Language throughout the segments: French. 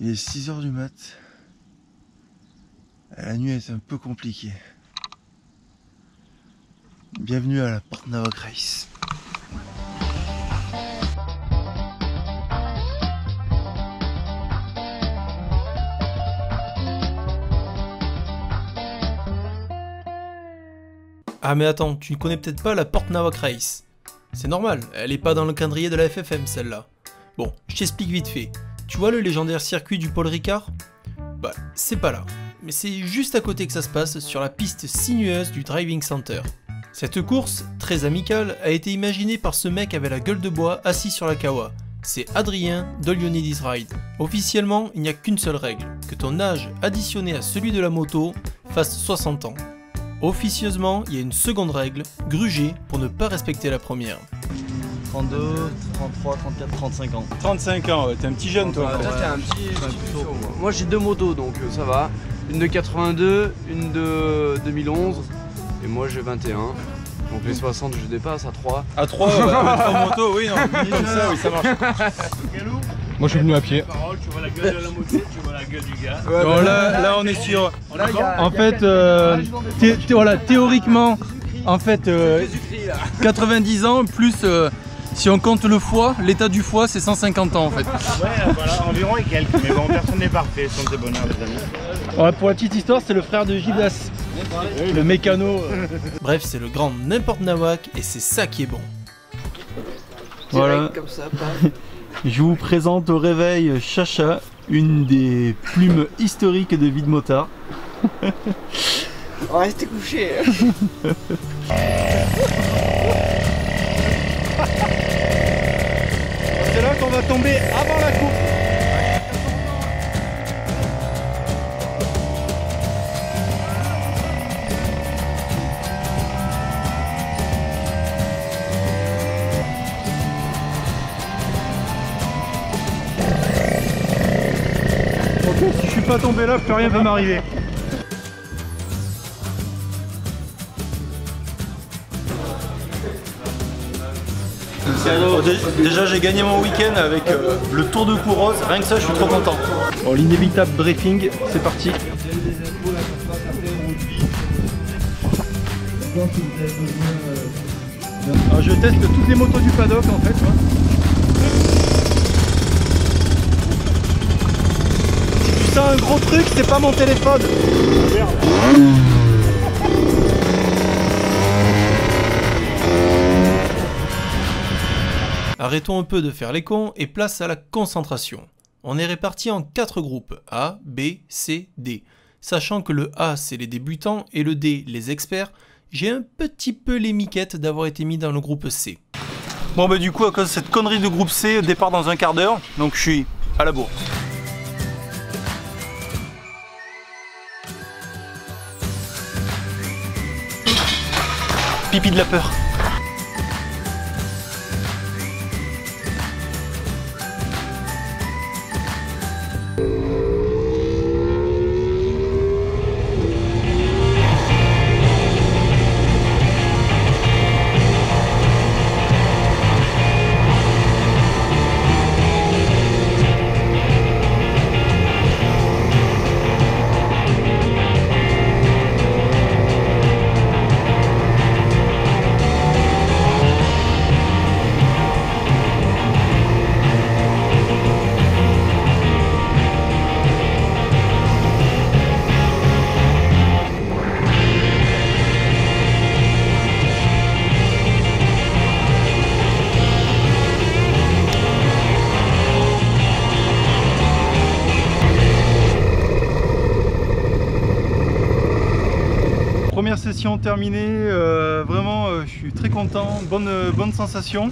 Il est 6 h du mat. La nuit est un peu compliquée. Bienvenue à la Port Navac Race. Ah mais attends, tu ne connais peut-être pas la Port Navac Race. C'est normal, elle est pas dans le calendrier de la FFM celle-là. Bon, je t'explique vite fait. Tu vois le légendaire circuit du Paul Ricard? Bah, c'est pas là. Mais c'est juste à côté que ça se passe, sur la piste sinueuse du Driving Center. Cette course, très amicale, a été imaginée par ce mec avec la gueule de bois assis sur la Kawa. C'est Adrien d'All You Need Is Ride. Officiellement, il n'y a qu'une seule règle, que ton âge additionné à celui de la moto fasse 60 ans. Officieusement, il y a une seconde règle, gruger pour ne pas respecter la première. 32, 33, 34, 35 ans. 35 ans, ouais, t'es un petit jeune toi. Toi t'es un petit puceau. Moi j'ai deux motos donc ça va. Une de 82, une de 2011 et moi j'ai 21. Donc les 60 je dépasse à 3. À 3, en moto, oui, non, comme ça, oui, ça marche. Moi je suis venu à pied. Tu vois la gueule de la moto, tu vois la gueule du gars. Ouais, bon, là on est sur... En fait, voilà, théoriquement, en fait, 90 ans plus, si on compte le foie, l'état du foie c'est 150 ans en fait. Ouais, voilà, environ et quelques. Mais bon, personne n'est parfait, sans tes bonheurs les amis. Ouais, pour la petite histoire, c'est le frère de Gildas, le mécano. Bref, c'est le grand n'importe Nawak et c'est ça qui est bon. Voilà. Comme ça, pas. Je vous présente au réveil Chacha, une des plumes historiques de vie de motard. On va rester couché. C'est là qu'on va tomber avant la coupe. Ok, si je suis pas tombé là, plus rien peut m'arriver. Déjà j'ai gagné mon week-end avec le Tour de Courrose, rien que ça je suis trop content. Bon, l'inévitable briefing, c'est parti. Alors, je teste toutes les motos du paddock en fait. Si tu sens un gros truc, c'est pas mon téléphone. Arrêtons un peu de faire les cons et place à la concentration. On est répartis en 4 groupes, A, B, C, D. Sachant que le A c'est les débutants et le D les experts, j'ai un petit peu les miquettes d'avoir été mis dans le groupe C. Bon bah du coup à cause de cette connerie de groupe C, départ dans un quart d'heure, donc je suis à la bourre. Pipi de la peur. Première session terminée, vraiment je suis très content, bonne sensation.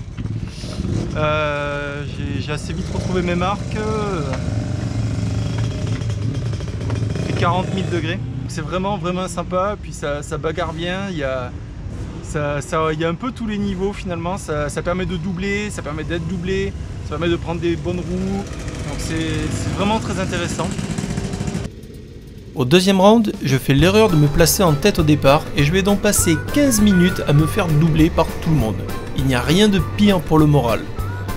J'ai assez vite retrouvé mes marques. Il fait 40 000 degrés. C'est vraiment sympa, puis ça bagarre bien, il y a un peu tous les niveaux finalement, ça permet de doubler, ça permet d'être doublé, ça permet de prendre des bonnes roues, donc c'est vraiment très intéressant. Au deuxième round, je fais l'erreur de me placer en tête au départ et je vais donc passer 15 minutes à me faire doubler par tout le monde. Il n'y a rien de pire pour le moral.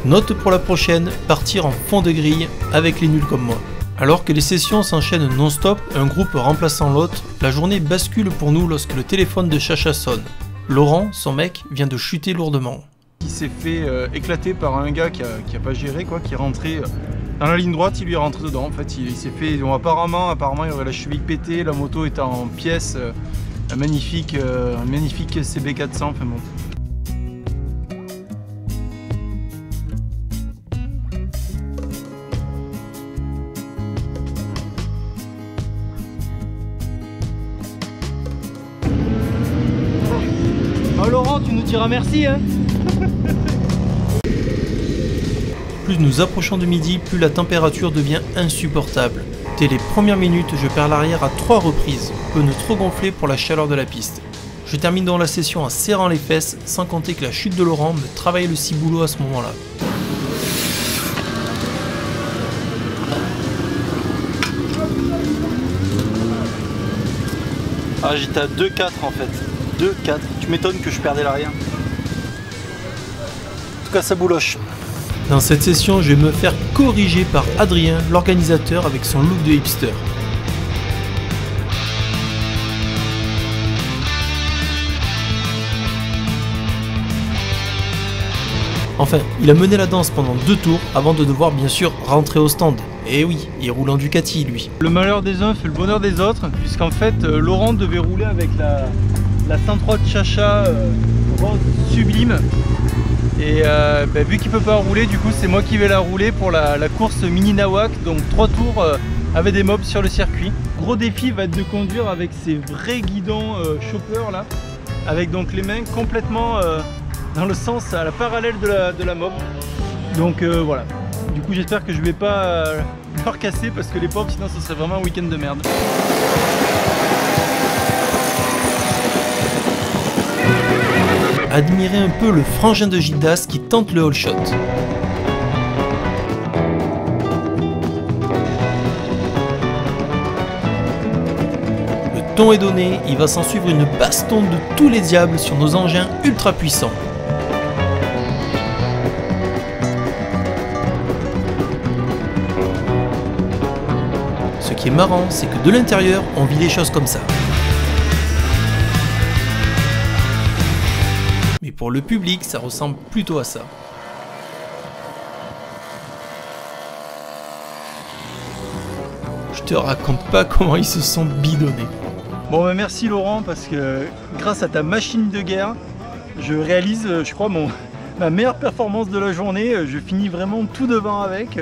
Note pour la prochaine, partir en fond de grille avec les nuls comme moi. Alors que les sessions s'enchaînent non-stop, un groupe remplaçant l'autre, la journée bascule pour nous lorsque le téléphone de Chacha sonne. Laurent, son mec, vient de chuter lourdement. Il s'est fait éclater par un gars qui a pas géré, quoi, qui est rentré dans la ligne droite, il lui est rentré dedans. En fait, il s'est fait. Donc, apparemment, il aurait la cheville pétée, la moto est en pièces, un magnifique CB400. Enfin bon. Oh Laurent, tu nous diras merci hein. Plus nous approchons de midi, plus la température devient insupportable. Dès les premières minutes, je perds l'arrière à 3 reprises, pneus trop gonflés pour la chaleur de la piste. Je termine donc la session en serrant les fesses, sans compter que la chute de Laurent me travaillait le ciboulot à ce moment-là. Ah, j'étais à 2,4 en fait. 2,4. Tu m'étonnes que je perdais l'arrière. En tout cas, ça bouloche. Dans cette session, je vais me faire corriger par Adrien, l'organisateur, avec son look de hipster. Enfin, il a mené la danse pendant 2 tours avant de devoir bien sûr rentrer au stand. Et oui, il roule en Ducati lui. Le malheur des uns fait le bonheur des autres, puisqu'en fait Laurent devait rouler avec la 103 de Chacha rose sublime. Et vu qu'il peut pas rouler, du coup c'est moi qui vais la rouler pour la course mini Nawak, donc 3 tours avec des mobs sur le circuit. Gros défi va être de conduire avec ces vrais guidons chopper là, avec donc les mains complètement dans le sens à la parallèle de la mob. Donc voilà, du coup j'espère que je vais pas leur casser parce que les pauvres sinon ce serait vraiment un week-end de merde. Admirez un peu le frangin de Gildas qui tente le all shot. Le ton est donné, il va s'en suivre une baston de tous les diables sur nos engins ultra puissants. Ce qui est marrant, c'est que de l'intérieur, on vit les choses comme ça. Mais pour le public, ça ressemble plutôt à ça. Je te raconte pas comment ils se sont bidonnés. Bon bah merci Laurent, parce que grâce à ta machine de guerre, je réalise, je crois, ma meilleure performance de la journée. Je finis vraiment tout devant avec.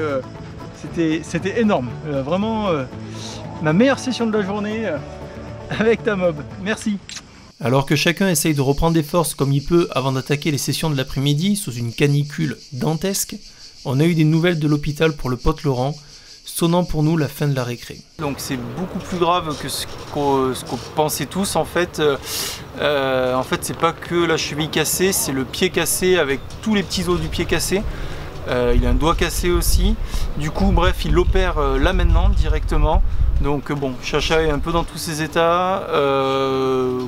C'était énorme. Vraiment ma meilleure session de la journée avec ta mob. Merci. Alors que chacun essaye de reprendre des forces comme il peut avant d'attaquer les sessions de l'après-midi sous une canicule dantesque, on a eu des nouvelles de l'hôpital pour le pote Laurent, sonnant pour nous la fin de la récré. Donc c'est beaucoup plus grave que ce qu'on pensait tous en fait. C'est pas que la cheville cassée, c'est le pied cassé avec tous les petits os du pied cassé. Il a un doigt cassé aussi. Du coup bref, il l'opère là maintenant directement. Donc bon, Chacha est un peu dans tous ses états.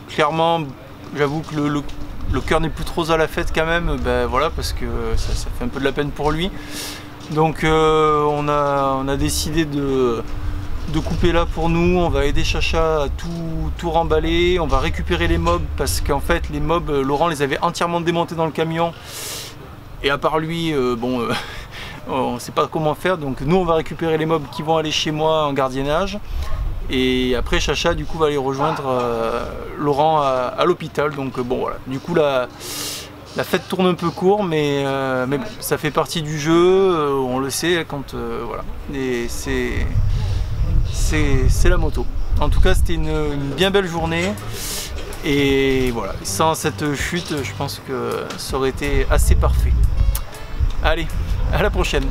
Clairement, j'avoue que le cœur n'est plus trop à la fête quand même. Ben voilà, parce que ça fait un peu de la peine pour lui. Donc on a décidé de couper là pour nous. On va aider Chacha à tout remballer. On va récupérer les mobs parce qu'en fait les mobs, Laurent les avait entièrement démontés dans le camion. Et à part lui, on ne sait pas comment faire, donc nous on va récupérer les mobs qui vont aller chez moi en gardiennage, et après Chacha du coup va aller rejoindre Laurent à l'hôpital. Donc bon voilà, du coup la fête tourne un peu court, mais bon, ça fait partie du jeu, on le sait quand voilà, et c'est la moto. En tout cas c'était une bien belle journée, et voilà, sans cette chute je pense que ça aurait été assez parfait. Allez, à la prochaine.